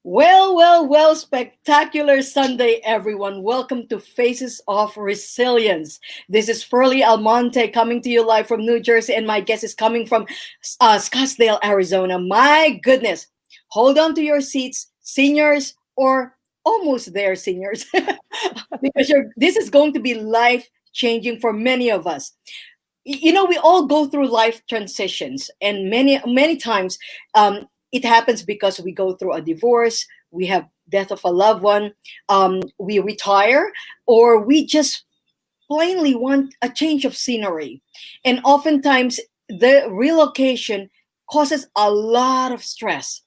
Well, spectacular Sunday, everyone. Welcome to Faces of Resilience. This is Furley Almonte coming to you live from New Jersey, and my guest is coming from Scottsdale, Arizona. My goodness. Hold on to your seats, seniors or almost there, seniors, because this is going to be life changing for many of us. We all go through life transitions, and many times it happens because we go through a divorce, we have death of a loved one, we retire, or we just plainly want a change of scenery. And oftentimes the relocation causes a lot of stress.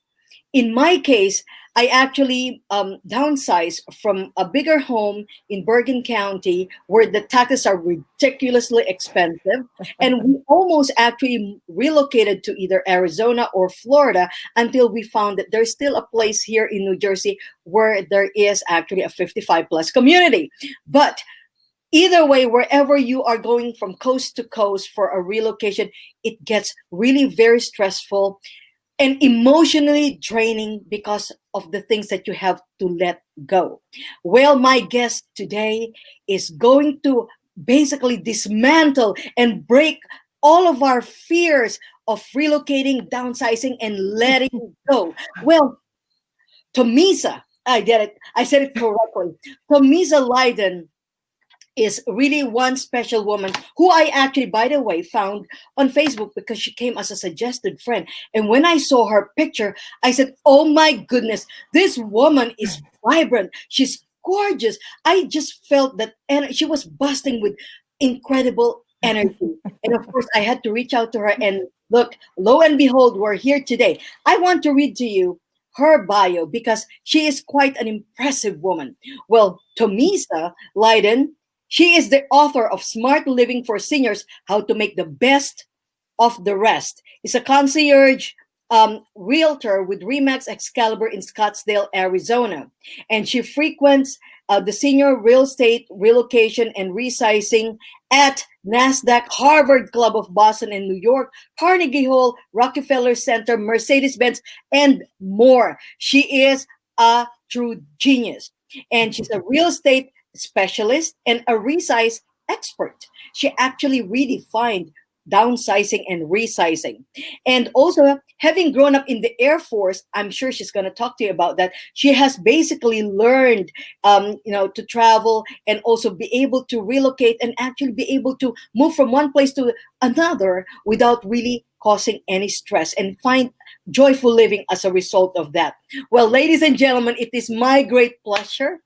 In my case, I actually downsized from a bigger home in Bergen County where the taxes are ridiculously expensive. And we almost actually relocated to either Arizona or Florida until we found that there's still a place here in New Jersey where there is actually a 55 plus community. But either way, wherever you are going from coast to coast for a relocation, it gets really very stressful and emotionally draining because of the things that you have to let go. Well, my guest today is going to basically dismantle and break all of our fears of relocating, downsizing, and letting go. Well, Thomesa, I did it. I said it correctly. Thomesa Lydon is really one special woman who I actually, by the way, found on Facebook because she came as a suggested friend. And when I saw her picture, I said, oh my goodness, this woman is vibrant. She's gorgeous. I just felt that, and she was busting with incredible energy. And of course, I had to reach out to her and look, lo and behold, we're here today. I want to read to you her bio because she is quite an impressive woman. Well, Thomesa Lydon, she is the author of Smart Living for Seniors, How to Make the Best of the Rest. Is a concierge realtor with Remax Excalibur in Scottsdale, Arizona. And she frequents the senior real estate relocation and resizing at NASDAQ, Harvard Club of Boston and New York, Carnegie Hall, Rockefeller Center, Mercedes-Benz, and more. She is a true genius. And she's a real estate specialist and a resize expert. She actually redefined downsizing and resizing. And also, having grown up in the Air Force, I'm sure she's going to talk to you about that. She has basically learned, to travel and also be able to relocate and actually be able to move from one place to another without really causing any stress and find joyful living as a result of that. Well, ladies and gentlemen, it is my great pleasure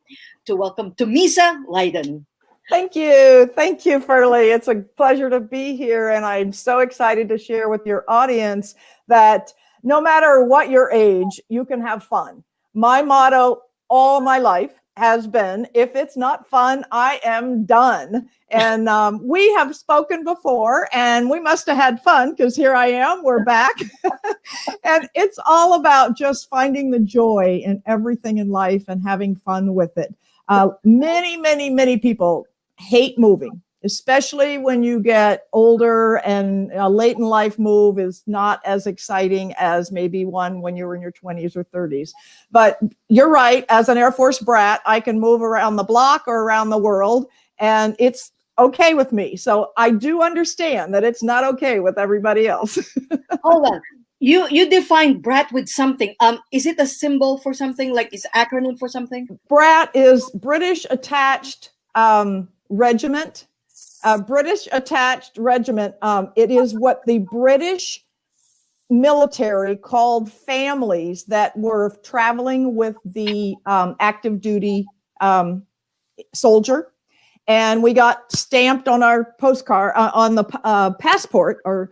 to welcome Thomesa Lydon. Thank you. Thank you, Furley. It's a pleasure to be here. And I'm so excited to share with your audience that no matter what your age, you can have fun. My motto all my life has been, if it's not fun, I am done. And we have spoken before and we must have had fun because here I am, we're back. And it's all about just finding the joy in everything in life and having fun with it. Many people hate moving, especially when you get older, and a late in life move is not as exciting as maybe one when you were in your 20s or 30s. But you're right, as an Air Force brat, I can move around the block or around the world, and it's okay with me. So I do understand that it's not okay with everybody else. Hold on. You define BRAT with something. Is it a symbol for something? Like is acronym for something? BRAT is British Attached Regiment. British Attached Regiment. It is what the British military called families that were traveling with the active duty soldier. And we got stamped on our postcard, on the passport, or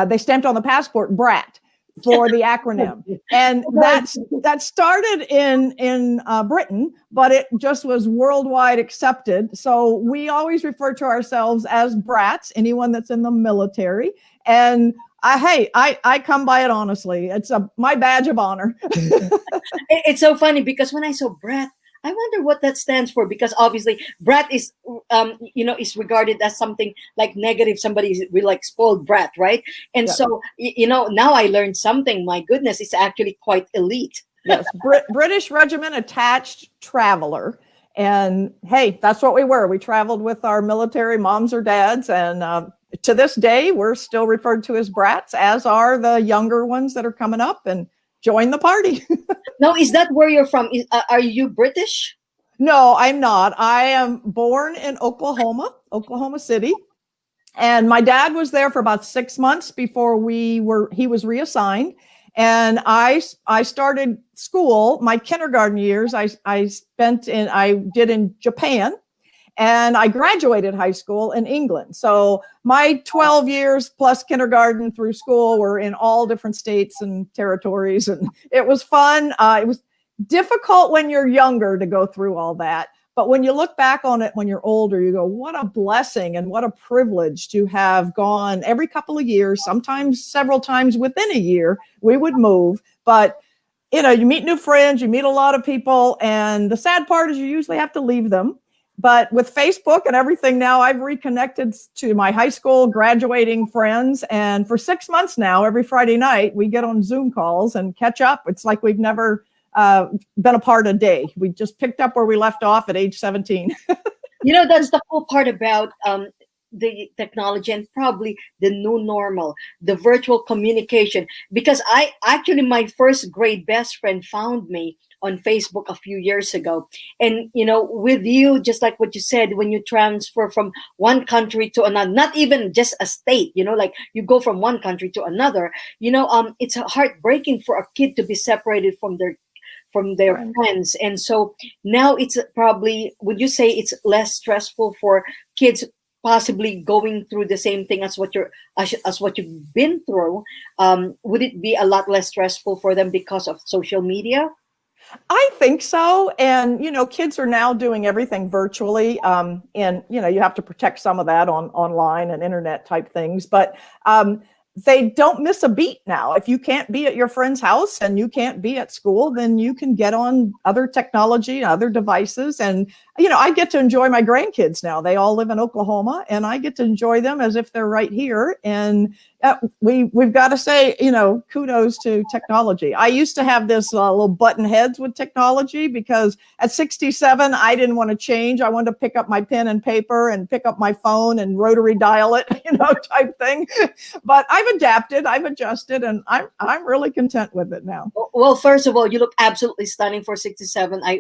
they stamped on the passport, BRAT. For the acronym. And that started in Britain, but it just was worldwide accepted. So we always refer to ourselves as brats, anyone that's in the military. And I come by it honestly. It's my badge of honor. It's so funny because when I saw brat, I wonder what that stands for, because obviously brat is, is regarded as something like negative. Somebody is really like spoiled brat, right? And so, now I learned something. My goodness, it's actually quite elite. Yes, British Regiment Attached Traveler. And hey, that's what we were. We traveled with our military moms or dads. And to this day, we're still referred to as brats, as are the younger ones that are coming up and join the party. Now, is that where you're from? Are you British? No, I'm not. I am born in Oklahoma City. And my dad was there for about 6 months before he was reassigned. And I started school, my kindergarten years, I did in Japan, and I graduated high school in England. So my 12 years plus kindergarten through school were in all different states and territories. And it was fun. It was difficult when you're younger to go through all that. But when you look back on it when you're older, you go, what a blessing and what a privilege to have gone every couple of years, sometimes several times within a year, we would move. But, you meet new friends, you meet a lot of people. And the sad part is you usually have to leave them. But with Facebook and everything now, I've reconnected to my high school graduating friends. And for 6 months now, every Friday night, we get on Zoom calls and catch up. It's like we've never been apart a day. We just picked up where we left off at age 17. That's the cool part about the technology and probably the new normal, the virtual communication. Because my first grade best friend found me on Facebook a few years ago. And, with you, just like what you said, when you transfer from one country to another, not even just a state, like you go from one country to another, it's heartbreaking for a kid to be separated from their Right. friends. And so now it's probably, would you say it's less stressful for kids possibly going through the same thing as what you've been through? Would it be a lot less stressful for them because of social media? I think so. And, kids are now doing everything virtually. And, you have to protect some of that online and internet type things. But they don't miss a beat now. If you can't be at your friend's house and you can't be at school, then you can get on other technology, other devices. And, I get to enjoy my grandkids now. They all live in Oklahoma, and I get to enjoy them as if they're right here. And we've got to say, kudos to technology. I used to have this little button heads with technology because at 67, I didn't want to change. I wanted to pick up my pen and paper and pick up my phone and rotary dial it, type thing. But I've adapted, I've adjusted, and I'm really content with it now. Well, first of all, you look absolutely stunning for 67. I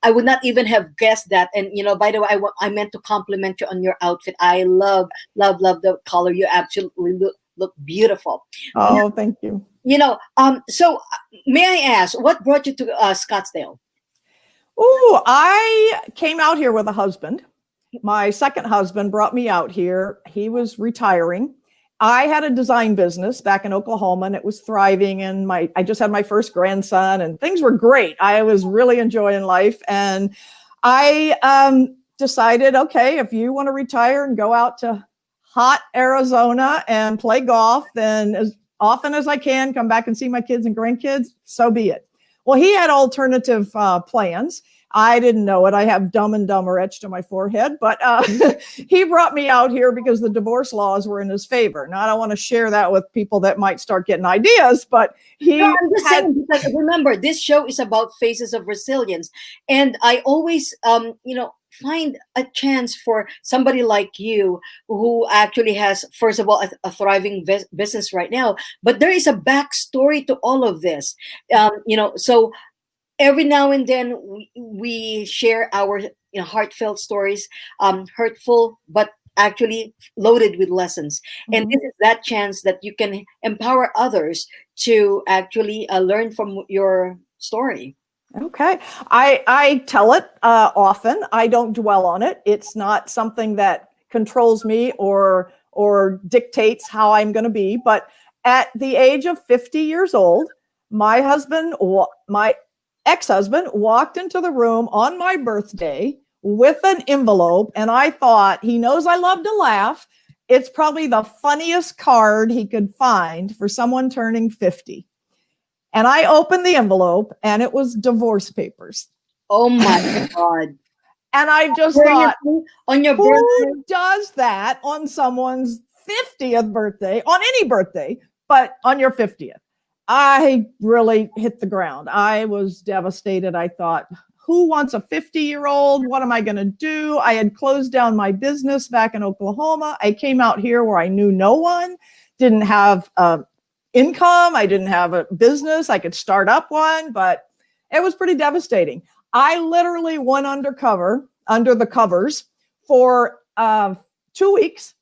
would not even have guessed that. And by the way, I meant to compliment you on your outfit. I love the color. You absolutely look beautiful. Oh, thank you. So may I ask, what brought you to Scottsdale? Oh, I came out here with a husband. My second husband brought me out here. He was retiring. I had a design business back in Oklahoma, and it was thriving. And I just had my first grandson, and things were great. I was really enjoying life. And I decided, okay, if you want to retire and go out to hot Arizona and play golf, then as often as I can, come back and see my kids and grandkids, so be it. Well, he had alternative plans. I didn't know it. I have Dumb and Dumber etched on my forehead, but he brought me out here because the divorce laws were in his favor. Now, I don't want to share that with people that might start getting ideas, but I'm just saying, because remember, this show is about Faces of Resilience. And I always, find a chance for somebody like you who actually has, first of all, a thriving business right now, but there is a backstory to all of this. So every now and then we share our heartfelt stories, hurtful, but actually loaded with lessons. And this is that chance that you can empower others to actually learn from your story. Okay. I tell it often. I don't dwell on it. It's not something that controls me or dictates how I'm going to be. But at the age of 50 years old, my ex-husband walked into the room on my birthday with an envelope, and I thought, he knows I love to laugh. It's probably the funniest card he could find for someone turning 50. And I opened the envelope, and it was divorce papers. Oh my God. And I just thought, on your who birthday? does that on someone's 50th birthday, on any birthday, but on your 50th? I really hit the ground. I was devastated. I thought, who wants a 50-year-old? What am I going to do? I had closed down my business back in Oklahoma. I came out here where I knew no one, didn't have income. I didn't have a business. I could start up one, but it was pretty devastating. I literally went under the covers for 2 weeks.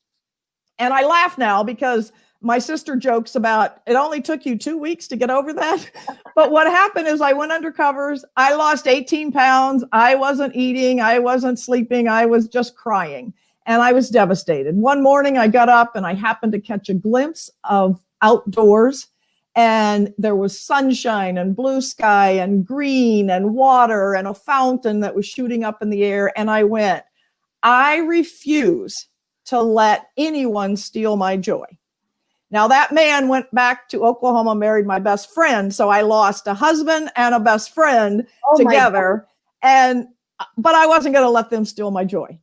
And I laugh now because my sister jokes about it only took you 2 weeks to get over that. But what happened is I went under covers. I lost 18 pounds. I wasn't eating. I wasn't sleeping. I was just crying. And I was devastated. One morning I got up and I happened to catch a glimpse of outdoors. And there was sunshine and blue sky and green and water and a fountain that was shooting up in the air. And I went, I refuse to let anyone steal my joy. Now, that man went back to Oklahoma, married my best friend. So I lost a husband and a best friend together. But I wasn't going to let them steal my joy.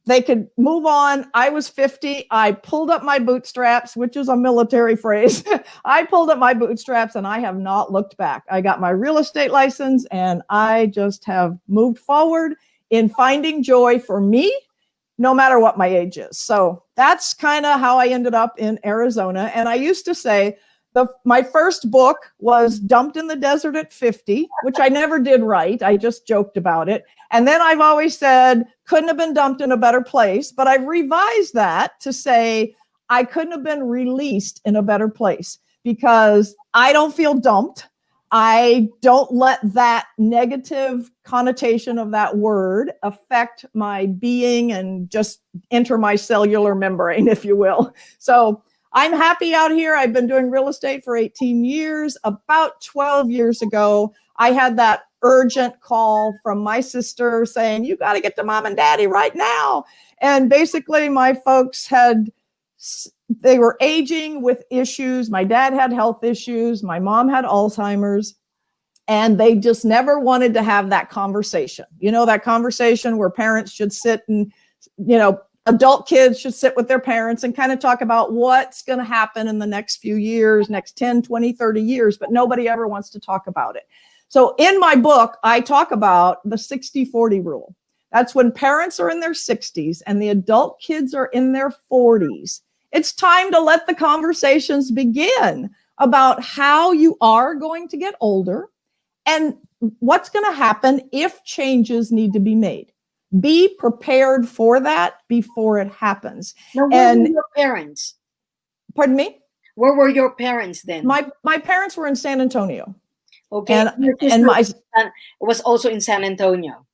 They could move on. I was 50. I pulled up my bootstraps, which is a military phrase. I pulled up my bootstraps and I have not looked back. I got my real estate license and I just have moved forward in finding joy for me, no matter what my age is. So that's kind of how I ended up in Arizona. And I used to say my first book was dumped in the desert at 50, which I never did write. I just joked about it. And then I've always said, couldn't have been dumped in a better place. But I've revised that to say, I couldn't have been released in a better place because I don't feel dumped. I don't let that negative connotation of that word affect my being and just enter my cellular membrane, if you will. So I'm happy out here. I've been doing real estate for 18 years. About 12 years ago, I had that urgent call from my sister saying, you got to get to mom and daddy right now. And basically my folks they were aging with issues. My dad had health issues. My mom had Alzheimer's. And they just never wanted to have that conversation. You know, that conversation where parents should sit and, adult kids should sit with their parents and kind of talk about what's going to happen in the next few years, next 10, 20, 30 years, but nobody ever wants to talk about it. So in my book, I talk about the 60-40 rule. That's when parents are in their 60s and the adult kids are in their 40s. It's time to let the conversations begin about how you are going to get older and what's going to happen if changes need to be made. Be prepared for that before it happens. Now, where were your parents? Pardon me? Where were your parents then? My parents were in San Antonio. Okay. And my was also in San Antonio.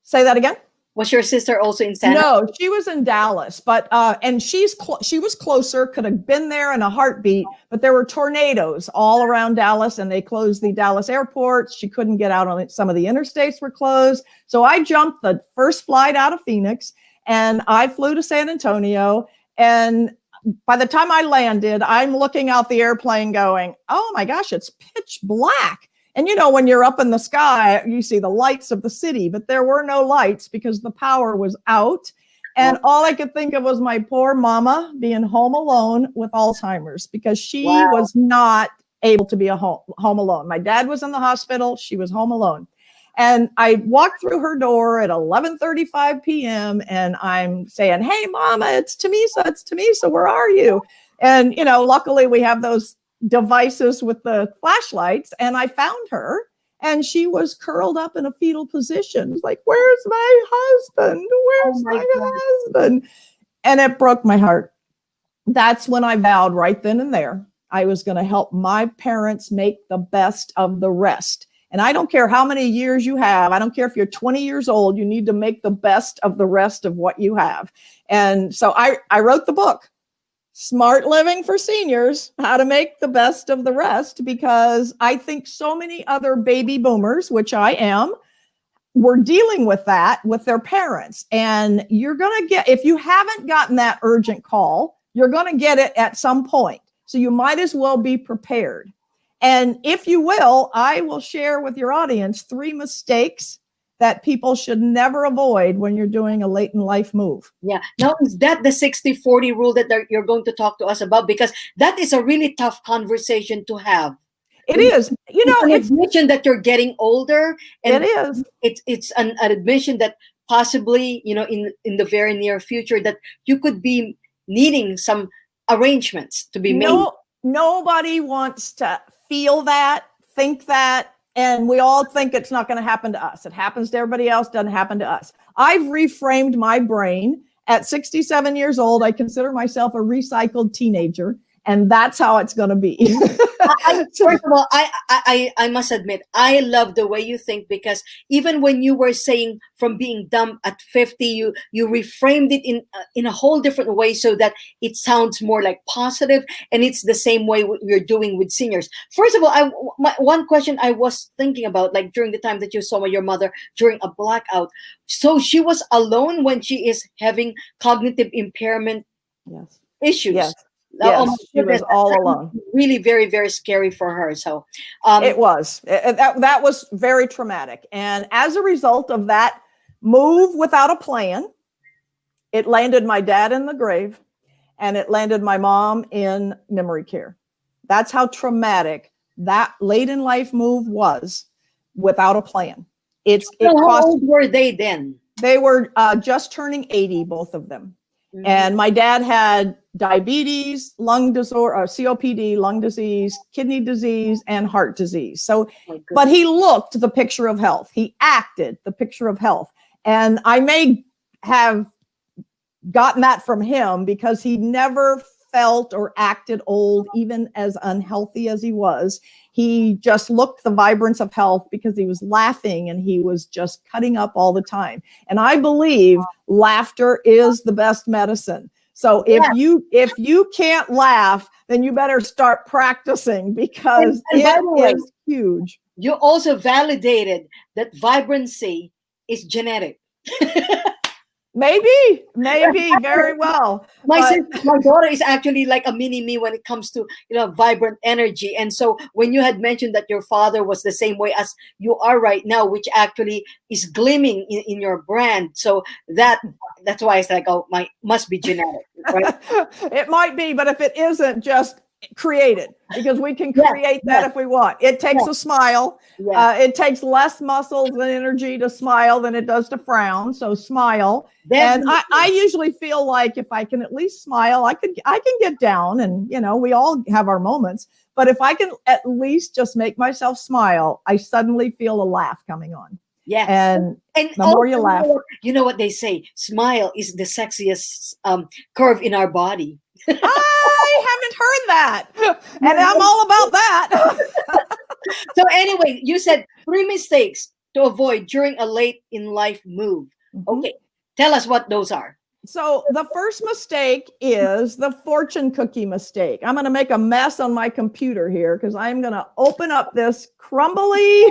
Say that again? Was your sister also in San Antonio? No, she was in Dallas, but and she was closer, could have been there in a heartbeat, but there were tornadoes all around Dallas and they closed the Dallas airport. She couldn't get out on it. Some of the interstates were closed. So I jumped the first flight out of Phoenix and I flew to San Antonio. And by the time I landed, I'm looking out the airplane going, oh my gosh, it's pitch black. And, when you're up in the sky, you see the lights of the city, but there were no lights because the power was out. And all I could think of was my poor mama being home alone with Alzheimer's because she was not able to be home alone. My dad was in the hospital. She was home alone. And I walked through her door at 11:35 p.m. and I'm saying, hey, mama, it's Thomesa. Where are you? And, luckily we have those devices with the flashlights, and I found her and she was curled up in a fetal position. Like, where's my husband? Where's my husband? And it broke my heart. That's when I vowed right then and there, I was going to help my parents make the best of the rest. And I don't care how many years you have. I don't care if you're 20 years old, you need to make the best of the rest of what you have. And so I wrote the book, Smart Living for Seniors, How to Make the Best of the Rest, because I think so many other baby boomers, which I am, were dealing with that with their parents. And you're going to get, if you haven't gotten that urgent call, you're going to get it at some point. So you might as well be prepared. And if you will, I will share with your audience 3 mistakes that people should never avoid when you're doing a late in life move. Yeah. Now, is that the 60-40 rule that you're going to talk to us about? Because that is a really tough conversation to have. It is. You know, It's an admission that you're getting older, and it is. It's an admission that possibly, you know, in the very near future, that you could be needing some arrangements to be made. Nobody wants to feel that, think that, and we all think it's not going to happen to us. It happens to everybody else, doesn't happen to us. I've reframed my brain. At 67 years old, I consider myself a recycled teenager, and that's how it's going to be. First of all, I must admit, I love the way you think, because even when you were saying from being dumb at 50, you reframed it in a whole different way, so that it sounds more like positive, and it's the same way we're doing with seniors. First of all, one question I was thinking about, like during the time that you saw your mother during a blackout, so she was alone when she is having cognitive impairment issues. Yes. Yes, she was all alone. Really very, very scary for her. So it was. That was very traumatic. And as a result of that move without a plan, it landed my dad in the grave, and it landed my mom in memory care. That's how traumatic that late in life move was without a plan. How old were they then? They were just turning 80, both of them. Mm-hmm. And my dad had diabetes, lung disorder, COPD, lung disease, kidney disease, and heart disease. So, but he looked the picture of health. He acted the picture of health. And I may have gotten that from him, because he never felt or acted old, even as unhealthy as he was. He just looked the vibrance of health, because he was laughing and he was just cutting up all the time. And I believe laughter is the best medicine. So if you can't laugh, then you better start practicing, because it is huge. You also validated that vibrancy is genetic. Maybe, very well. My daughter is actually like a mini me when it comes to, you know, vibrant energy. And so when you had mentioned that your father was the same way as you are right now, which actually is gleaming in your brand, so that's why it's like, oh, must be genetic, right? It might be, but if it isn't, just create it, because we can create that if we want. It takes a smile. It takes less muscles and energy to smile than it does to frown. So smile. Definitely. And I usually feel like if I can at least smile, I can get down, and, you know, we all have our moments. But if I can at least just make myself smile, I suddenly feel a laugh coming on. Yeah. And the more you laugh. You know what they say? Smile is the sexiest curve in our body. I haven't heard that, and I'm all about that. So anyway, you said 3 mistakes to avoid during a late in life move. Mm-hmm. Okay, tell us what those are. So the first mistake is the fortune cookie mistake. I'm going to make a mess on my computer here, because I'm going to open up this crumbly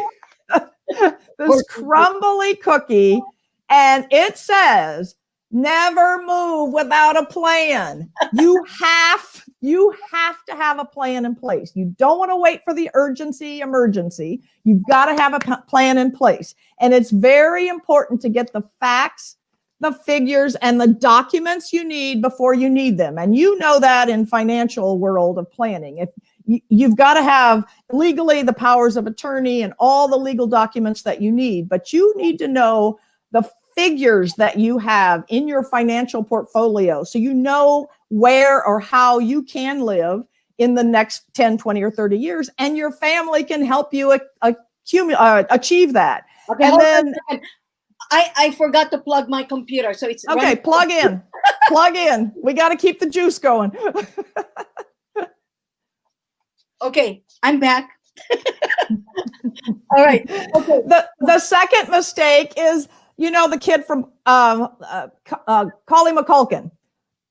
cookie, and it says, never move without a plan. You have to have a plan in place. You don't want to wait for the emergency. You've got to have a plan in place. And it's very important to get the facts, the figures, and the documents you need before you need them. And you know that in financial world of planning. If you've got to have legally the powers of attorney and all the legal documents that you need, but you need to know the figures that you have in your financial portfolio, so you know where or how you can live in the next 10, 20, or 30 years, and your family can help you achieve that. Okay, and then I forgot to plug my computer, so it's okay. Plug in. We got to keep the juice going. Okay, I'm back. All right. Okay. The second mistake is, you know, the kid from Collie McCulkin.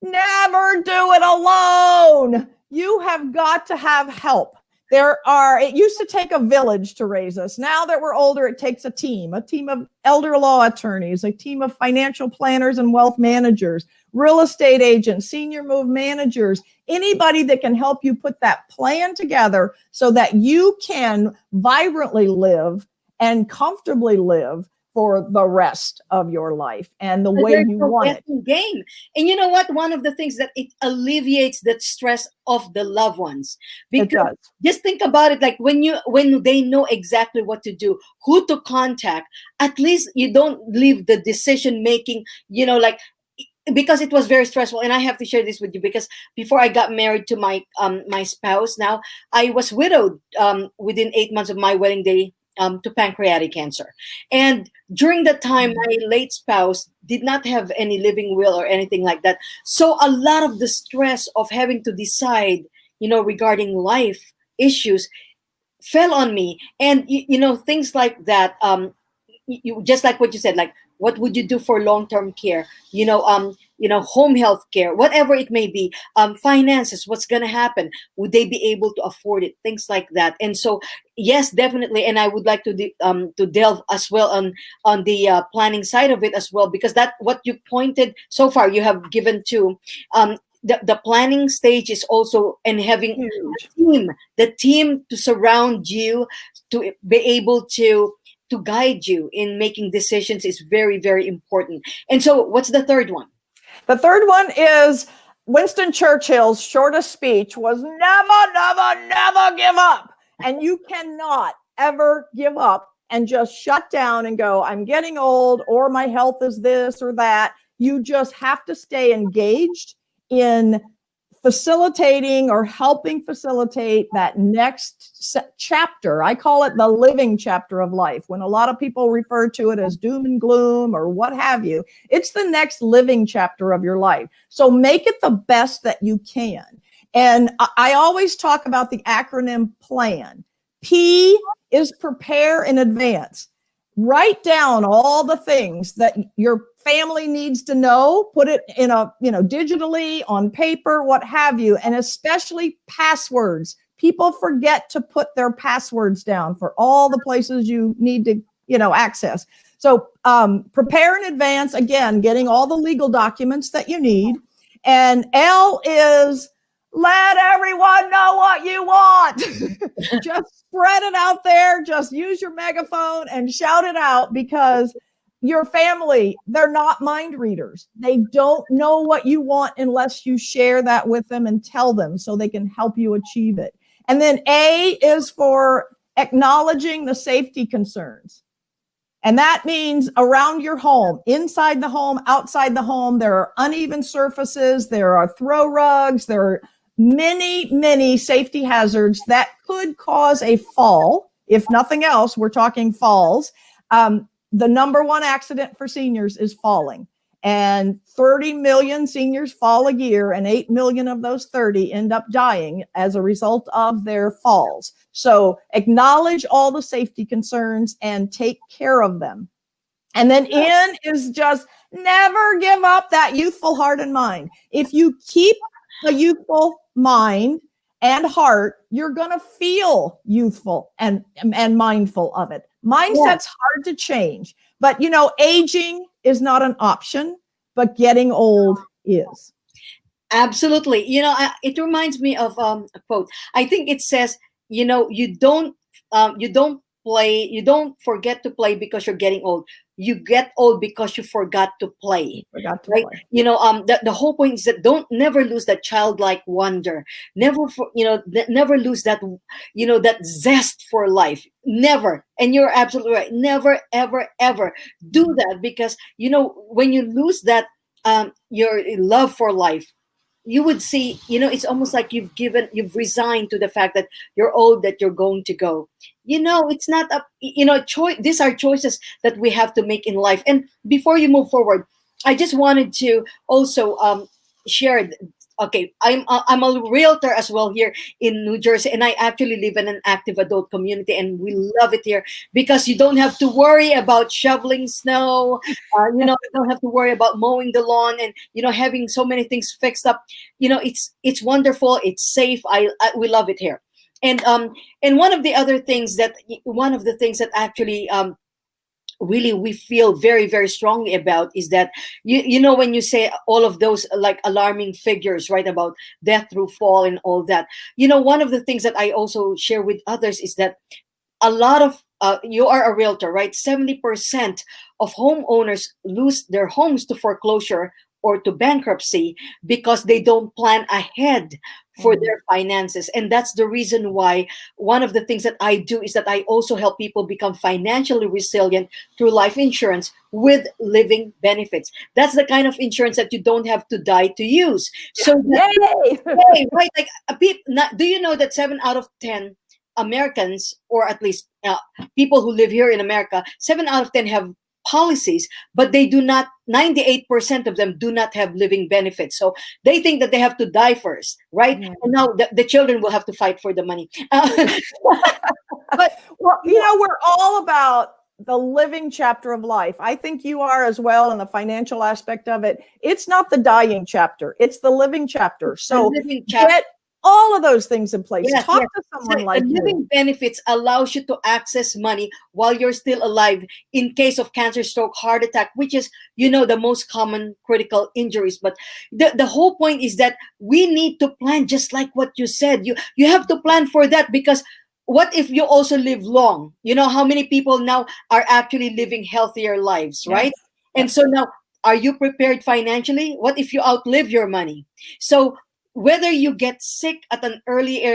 Never do it alone. You have got to have help. It used to take a village to raise us. Now that we're older, it takes a team of elder law attorneys, a team of financial planners and wealth managers, real estate agents, senior move managers, anybody that can help you put that plan together so that you can vibrantly live and comfortably live for the rest of your life and the But way there's you no want it. guessing game. And you know what? One of the things that it alleviates that stress of the loved ones. It Because does. just think about it, like when they know exactly what to do, who to contact, at least you don't leave the decision making, like, because it was very stressful. And I have to share this with you, because before I got married to my spouse, now I was widowed within 8 months of my wedding day, to pancreatic cancer. And during that time, my late spouse did not have any living will or anything like that. So a lot of the stress of having to decide, regarding life issues fell on me. And things like that, you just like what you said, like, what would you do for long-term care, home health care, whatever it may be, finances, what's going to happen, would they be able to afford it, things like that. And so, yes, definitely. And I would like to delve as well on the planning side of it as well, because that what you pointed so far, you have given to, the planning stage is also, and having Huge. the team to surround you, to be able to guide you in making decisions, is very, very important. And so, what's the third one? The third one is Winston Churchill's shortest speech was never, never, never give up. And you cannot ever give up and just shut down and go, I'm getting old, or my health is this or that. You just have to stay engaged in facilitating or helping facilitate that next chapter. I call it the living chapter of life. When a lot of people refer to it as doom and gloom or what have you, it's the next living chapter of your life. So make it the best that you can. And I always talk about the acronym PLAN. P is prepare in advance. Write down all the things that your family needs to know, put it in digitally, on paper, what have you, and especially passwords. People forget to put their passwords down for all the places you need to, access. So prepare in advance, again, getting all the legal documents that you need. And L is let everyone know what you want. Just spread it out there. Just use your megaphone and shout it out, because your family, they're not mind readers. They don't know what you want unless you share that with them and tell them, so they can help you achieve it. And then A is for acknowledging the safety concerns. And that means around your home, inside the home, outside the home, there are uneven surfaces, there are throw rugs, there are many, many safety hazards that could cause a fall. If nothing else, we're talking falls. The number one accident for seniors is falling. And 30 million seniors fall a year, and 8 million of those 30 end up dying as a result of their falls. So acknowledge all the safety concerns and take care of them. And then N is just never give up that youthful heart and mind. If you keep a youthful mind and heart, you're going to feel youthful and mindful of it. Mindset's hard to change, but aging is not an option, but getting old is. Absolutely. It reminds me of a quote. I think it says, you don't play, you don't forget to play because you're getting old. You get old because you forgot to play. Forgot to Right? play. The whole point is that never lose that childlike wonder. Never never lose that, that zest for life. Never. And you're absolutely right. Never, ever, ever do that, because when you lose that, your love for life, you would see, it's almost like you've resigned to the fact that you're old, that you're going to go. It's not a choice. These are choices that we have to make in life. And before you move forward, I just wanted to also share. Okay, I'm a realtor as well here in New Jersey, and I actually live in an active adult community, and we love it here because you don't have to worry about shoveling snow. You don't have to worry about mowing the lawn, and having so many things fixed up. It's wonderful. It's safe. We love it here. And one of the things that actually really we feel very, very strongly about is that when you say all of those like alarming figures, right, about death through fall and all that, one of the things that I also share with others is that a lot of you are a realtor, right? 70% of homeowners lose their homes to foreclosure or to bankruptcy because they don't plan ahead for Mm. their finances. And that's the reason why one of the things that I do is that I also help people become financially resilient through life insurance with living benefits. That's the kind of insurance that you don't have to die to use. So Yay! way, right? Like do you know that 7 out of 10 Americans, or at least people who live here in America, 7 out of 10 have policies, but they do not. 98% of them do not have living benefits. So they think that they have to die first, right? Yeah. And now the children will have to fight for the money. But Well, we're all about the living chapter of life. I think you are as well in the financial aspect of it. It's not the dying chapter, it's the living chapter. the So living chapter. get all of those things in place. Yes, Talk yes. to So someone the like you. living benefits allows you to access money while you're still alive in case of cancer, stroke, heart attack, which is, the most common critical injuries. But the whole point is that we need to plan, just like what you said. You have to plan for that, because what if you also live long? You know how many people now are actually living healthier lives, right? Yes. And Yes. so now, are you prepared financially? What if you outlive your money? So whether you get sick at an early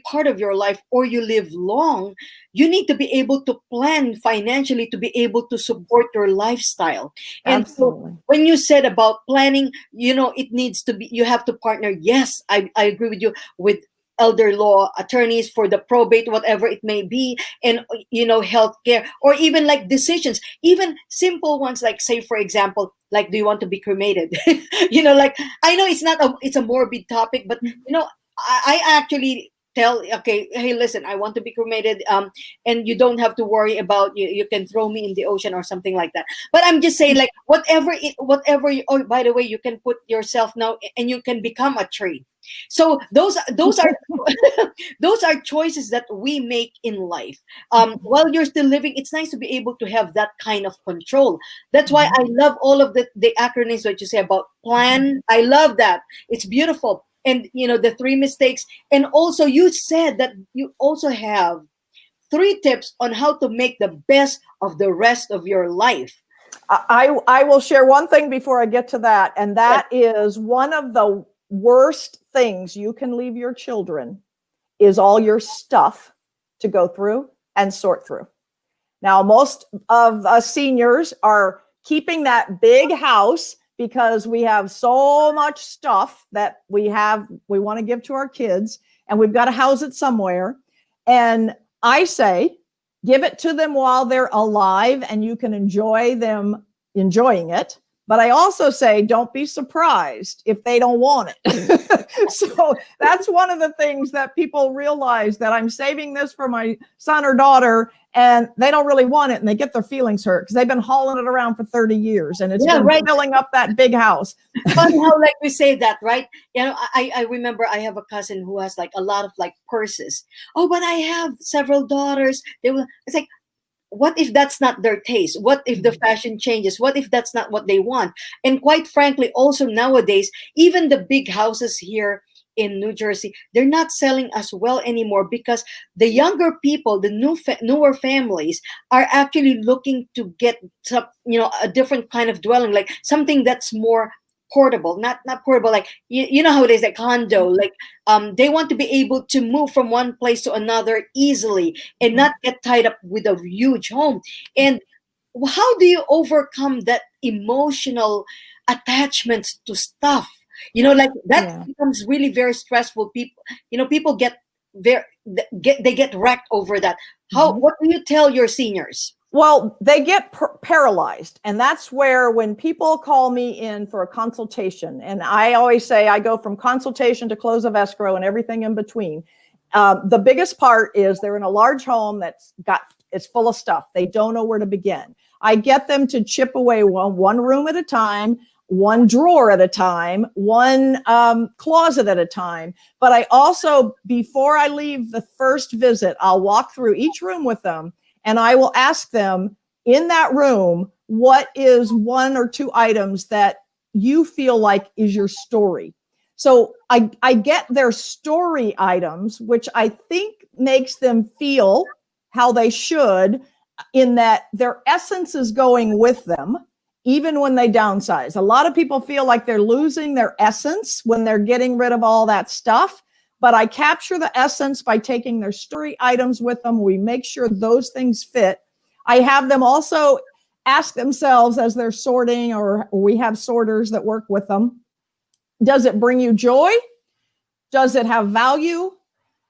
part of your life or you live long, you need to be able to plan financially to be able to support your lifestyle. And so Absolutely. when you said about planning, it needs to be, you have to partner. Yes, I agree with you, with elder law attorneys for the probate, whatever it may be, and healthcare, or even like decisions, even simple ones, like, say for example, like, do you want to be cremated? Like, I know it's a morbid topic, but I actually tell, okay, hey, listen, I want to be cremated, and you don't have to worry about, you can throw me in the ocean or something like that. But I'm just saying, like, oh, by the way, you can put yourself now, and you can become a tree. So those are those are choices that we make in life. While you're still living, it's nice to be able to have that kind of control. That's why I love all of the acronyms that you say about plan. I love that. It's beautiful. And the 3 mistakes. And also, you said that you also have 3 tips on how to make the best of the rest of your life. I will share one thing before I get to that, and that is one of the worst things you can leave your children is all your stuff to go through and sort through. Now, most of us seniors are keeping that big house because we have so much stuff that we want to give to our kids, and we've got to house it somewhere. And I say, give it to them while they're alive and you can enjoy them enjoying it. But I also say, don't be surprised if they don't want it. So that's one of the things that people realize, that I'm saving this for my son or daughter and they don't really want it and they get their feelings hurt because they've been hauling it around for 30 years and it's been filling up that big house. Funny how, like, we say that, right? I remember I have a cousin who has like a lot of like purses. Oh, but I have several daughters. It's like, what if that's not their taste? What if the fashion changes? What if that's not what they want? And quite frankly, also nowadays, even the big houses here in New Jersey, they're not selling as well anymore because the younger people, the newer families, are actually looking to get some, a different kind of dwelling, like something that's more portable, not portable, like you know how it is, like condo, like they want to be able to move from one place to another easily and not get tied up with a huge home. And how do you overcome that emotional attachments to stuff? Like that becomes really very stressful. People get they get wrecked over that. What do you tell your seniors? Well, they get paralyzed. And that's where, when people call me in for a consultation, and I always say I go from consultation to close of escrow and everything in between. The biggest part is they're in a large home it's full of stuff. They don't know where to begin. I get them to chip away one room at a time, one drawer at a time, one closet at a time. But I also, before I leave the first visit, I'll walk through each room with them. And I will ask them, in that room, what is 1 or 2 items that you feel like is your story? So I get their story items, which I think makes them feel how they should, in that their essence is going with them, even when they downsize. A lot of people feel like they're losing their essence when they're getting rid of all that stuff. But I capture the essence by taking their story items with them. We make sure those things fit. I have them also ask themselves as they're sorting, or we have sorters that work with them, does it bring you joy? Does it have value?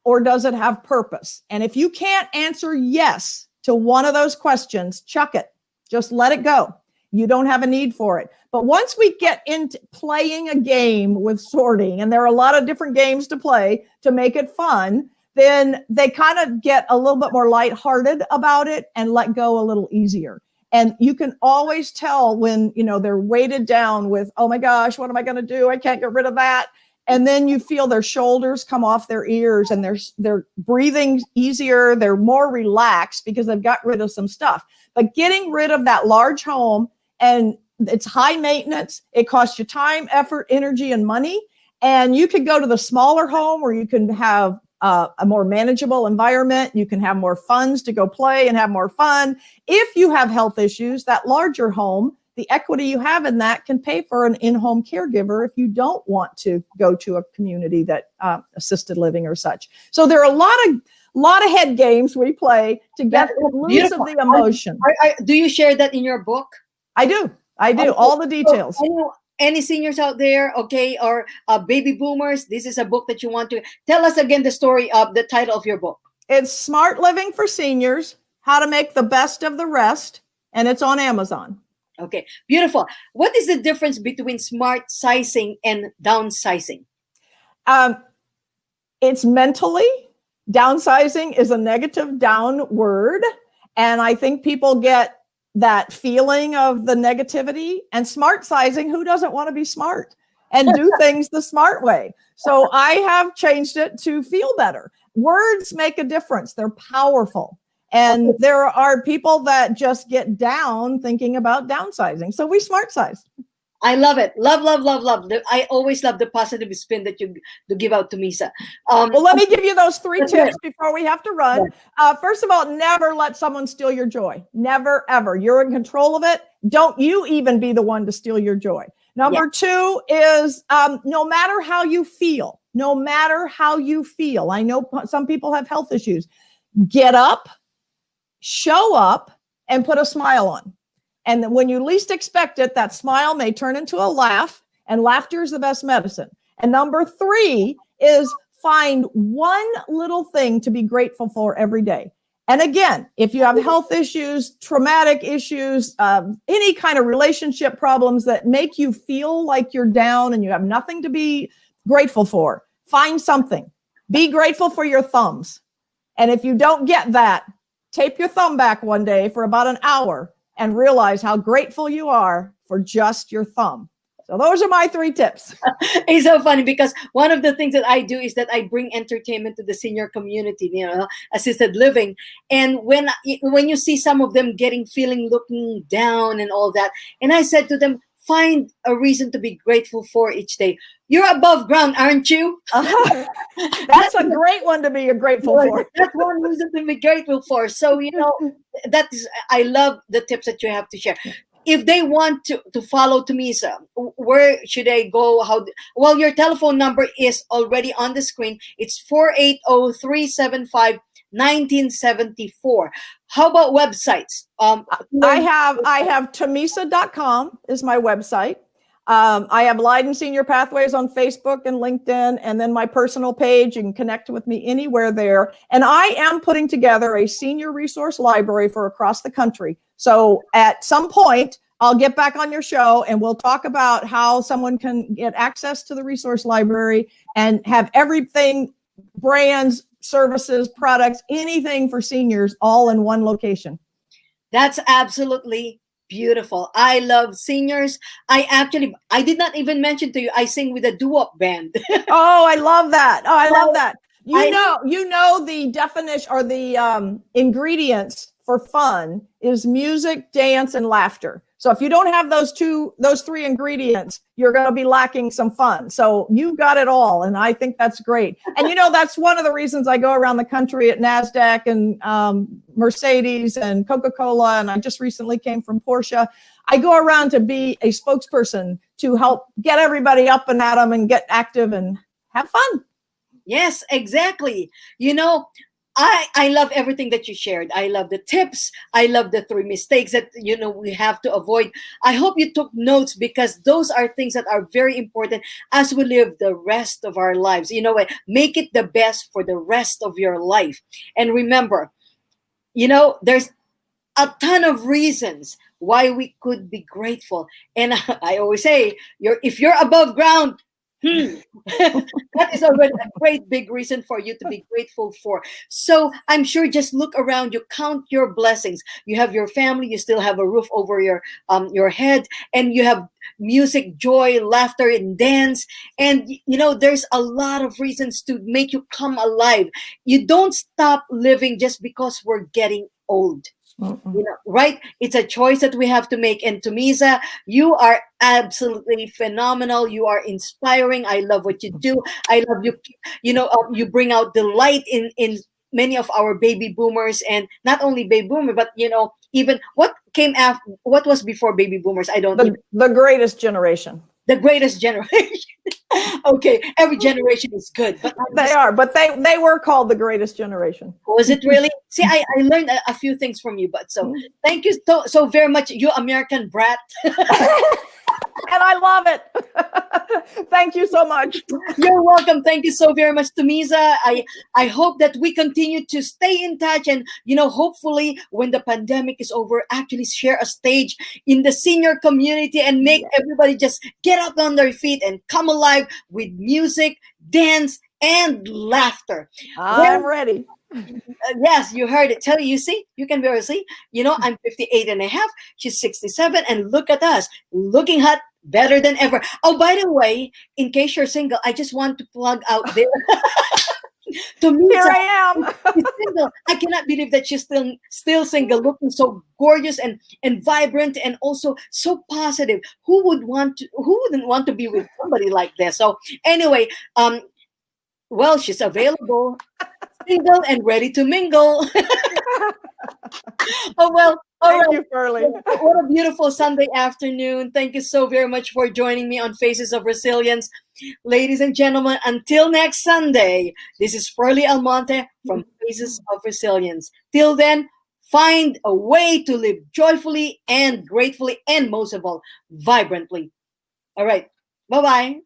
Or does it have purpose? And if you can't answer yes to one of those questions, chuck it. Just let it go. You don't have a need for it. But once we get into playing a game with sorting, and there are a lot of different games to play to make it fun, then they kind of get a little bit more lighthearted about it and let go a little easier. And you can always tell when, they're weighted down with, oh my gosh, what am I going to do? I can't get rid of that. And then you feel their shoulders come off their ears, and they're breathing easier. They're more relaxed because they've got rid of some stuff. But getting rid of that large home, and it's high maintenance. It costs you time, effort, energy, and money. And you could go to the smaller home where you can have a more manageable environment. You can have more funds to go play and have more fun. If you have health issues, that larger home, the equity you have in that can pay for an in-home caregiver if you don't want to go to a community that assisted living or such. So there are a lot of head games we play to get loose of the emotion. Do you share that in your book? I do. All the details. Any seniors out there, okay, or baby boomers, this is a book that you want to tell us again the story of the title of your book. It's Smart Living for Seniors, How to Make the Best of the Rest, and it's on Amazon. Okay, beautiful. What is the difference between smart sizing and downsizing? It's mentally. Downsizing is a negative down word, and I think people get that feeling of the negativity. And smart sizing, who doesn't want to be smart and do things the smart way? So I have changed it to feel better. Words make a difference. They're powerful. And there are people that just get down thinking about downsizing. So we smart size. I love it. Love. I always love the positive spin that you give out to Thomesa. Well, let me give you those 3 tips before we have to run. First of all, never let someone steal your joy. Never, ever. You're in control of it. Don't you even be the one to steal your joy. Number 2 is no matter how you feel, I know some people have health issues. Get up, show up, and put a smile on. And when you least expect it, that smile may turn into a laugh, and laughter is the best medicine. And number 3 is find one little thing to be grateful for every day. And again, if you have health issues, traumatic issues, any kind of relationship problems that make you feel like you're down and you have nothing to be grateful for, find something. Be grateful for your thumbs. And if you don't get that, tape your thumb back one day for about an hour and realize how grateful you are for just your thumb. So those are my 3 tips. It's so funny because one of the things that I do is that I bring entertainment to the senior community, assisted living. And when you see some of them looking down and all that, and I said to them, find a reason to be grateful for each day. You're above ground, aren't you? That's a great one to be grateful for. That's one reason to be grateful for. So, I love the tips that you have to share. If they want to follow Thomesa, where should they go? Well, your telephone number is already on the screen. It's 480-375-1974. How about websites? I have Thomesa.com is my website. I have Lydon Senior Pathways on Facebook and LinkedIn, and then my personal page. You can connect with me anywhere there. And I am putting together a senior resource library for across the country. So at some point, I'll get back on your show and we'll talk about how someone can get access to the resource library and have everything, brands, services, products, anything for seniors all in one location. That's absolutely beautiful. I love seniors. I did not even mention to you, I sing with a doo-wop band. Oh, I love that. You know the definition or the ingredients for fun is music, dance, and laughter. So if you don't have those three ingredients, you're going to be lacking some fun. So you've got it all. And I think that's great. And, that's one of the reasons I go around the country at NASDAQ and Mercedes and Coca-Cola. And I just recently came from Porsche. I go around to be a spokesperson to help get everybody up and at them and get active and have fun. Yes, exactly. I love everything that you shared. I love the tips. I love the 3 mistakes that, we have to avoid. I hope you took notes, because those are things that are very important as we live the rest of our lives. Make it the best for the rest of your life. And remember, there's a ton of reasons why we could be grateful. And I always say, if you're above ground, that is already a great big reason for you to be grateful for. So I'm sure, just look around you, count your blessings. You have your family, you still have a roof over your head, and you have music, joy, laughter, and dance. And there's a lot of reasons to make you come alive. You don't stop living just because we're getting old. Right? It's a choice that we have to make. And Thomesa, you are absolutely phenomenal. You are inspiring. I love what you do. I love you. You bring out the light in many of our baby boomers, and not only baby boomer, but even what came after, what was before baby boomers. I don't know. The greatest generation. The greatest generation. Okay, every generation is good, but they were called the greatest generation. Was it really? See, I learned a few things from you, but so thank you so very much, you American brat. And I love it. Thank you so much. You're welcome. Thank you so very much, Thomesa. I hope that we continue to stay in touch, and hopefully when the pandemic is over, actually share a stage in the senior community and make everybody just get up on their feet and come alive with music, dance, and laughter. I'm ready. Yes, you heard it. Tell you, see, you can barely see. I'm 58 and a half. She's 67. And look at us, looking hot, better than ever. Oh, by the way, in case you're single, I just want to plug out there. Thomesa, here I am. She's single. I cannot believe that she's still single, looking so gorgeous and vibrant, and also so positive. Who wouldn't want to be with somebody like this? So anyway, well, she's available, single and ready to mingle. Oh, well, all right. Thank you, Furley. What a beautiful Sunday afternoon. Thank you so very much for joining me on Faces of Resilience. Ladies and gentlemen, until next Sunday, this is Furley Almonte from Faces of Resilience. Till then, find a way to live joyfully and gratefully, and most of all, vibrantly. All right. Bye-bye.